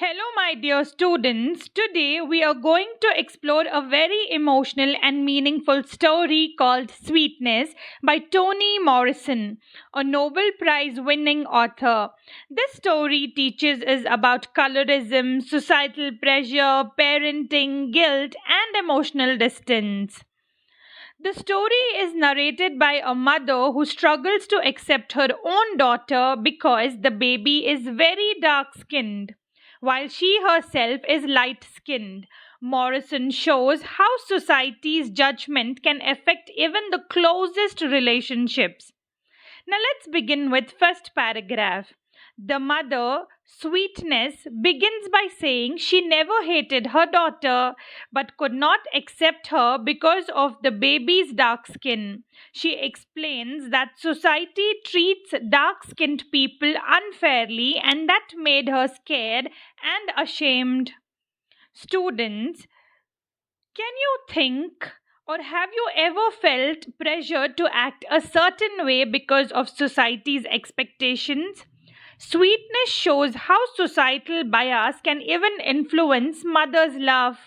Hello, my dear students. Today we are going to explore a very emotional and meaningful story called Sweetness by Toni Morrison, a Nobel Prize winning author. This story teaches us about colorism, societal pressure, parenting, guilt, and emotional distance. The story is narrated by a mother who struggles to accept her own daughter because the baby is very dark skinned, while she herself is light skinned. Morrison shows how society's judgment can affect even the closest relationships. Now let's begin with first paragraph. The mother, Sweetness, begins by saying she never hated her daughter but could not accept her because of the baby's dark skin. She explains that society treats dark skinned people unfairly and that made her scared and ashamed. Students, can you think or have you ever felt pressure to act a certain way because of society's expectations? Sweetness shows how societal bias can even influence mother's love.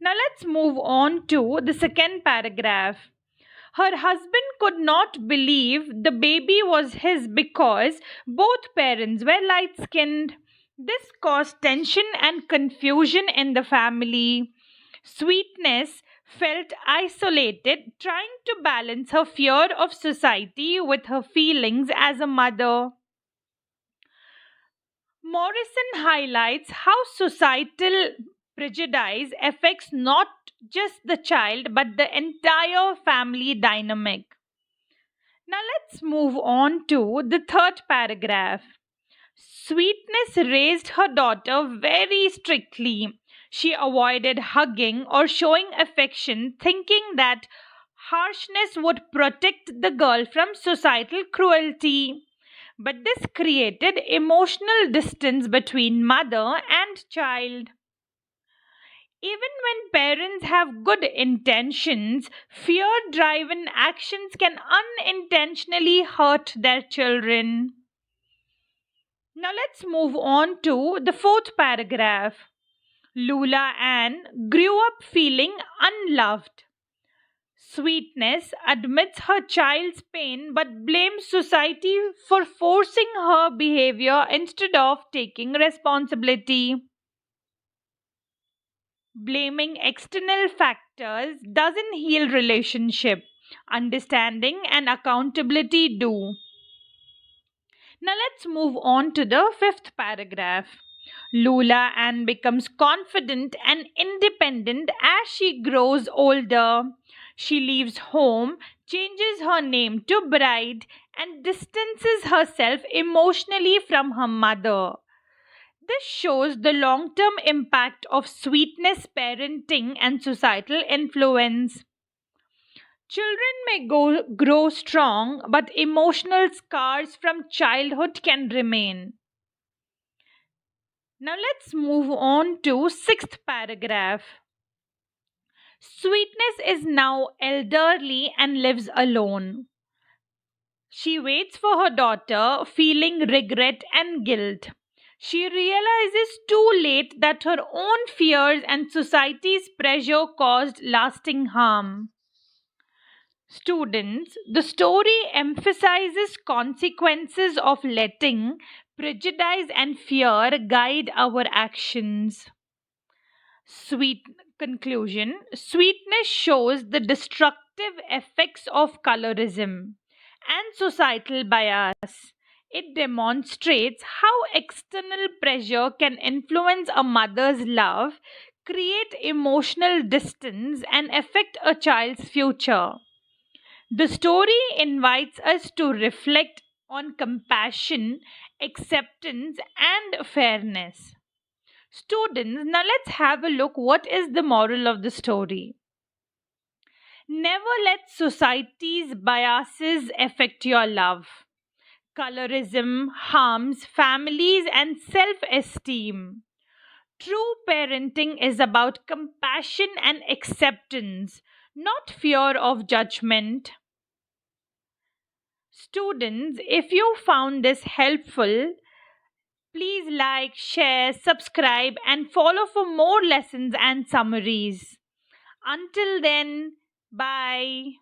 Now let's move on to the second paragraph. Her husband could not believe the baby was his because both parents were light skinned. This caused tension and confusion in the family. Sweetness felt isolated, trying to balance her fear of society with her feelings as a mother. Morrison highlights how societal prejudice affects not just the child but the entire family dynamic. Now let's move on to the third paragraph. Sweetness raised her daughter very strictly. She avoided hugging or showing affection, thinking that harshness would protect the girl from societal cruelty. But this created emotional distance between mother and child. Even when parents have good intentions, fear driven actions can unintentionally hurt their children. Now let's move on to the fourth paragraph. Lula Ann grew up feeling unloved. Sweetness admits her child's pain but blames society for forcing her behavior instead of taking responsibility. Blaming external factors doesn't heal relationship. Understanding and accountability do. Now let's move on to the fifth paragraph. Lula Ann becomes confident and independent as she grows older. She leaves home, changes her name to Bride, and distances herself emotionally from her mother. This shows the long term impact of sweetness, parenting, and societal influence. Children may grow strong, but emotional scars from childhood can remain. Now let's move on to sixth paragraph. Sweetness is now elderly and lives alone. She waits for her daughter, feeling regret and guilt. She realizes too late that her own fears and society's pressure caused lasting harm. Students, the story emphasizes consequences of letting prejudice and fear guide our actions. Sweet conclusion. Sweetness shows the destructive effects of colorism and societal bias. It demonstrates how external pressure can influence a mother's love, create emotional distance, and affect a child's future. The story invites us to reflect on compassion, acceptance, and fairness. Students, now let's have a look what is the moral of the story. Never let society's biases affect your love. Colorism harms families and self-esteem. True parenting is about compassion and acceptance, not fear of judgment. Students, if you found this helpful, please Please like, share, subscribe, and follow for more lessons and summaries. Until then, bye.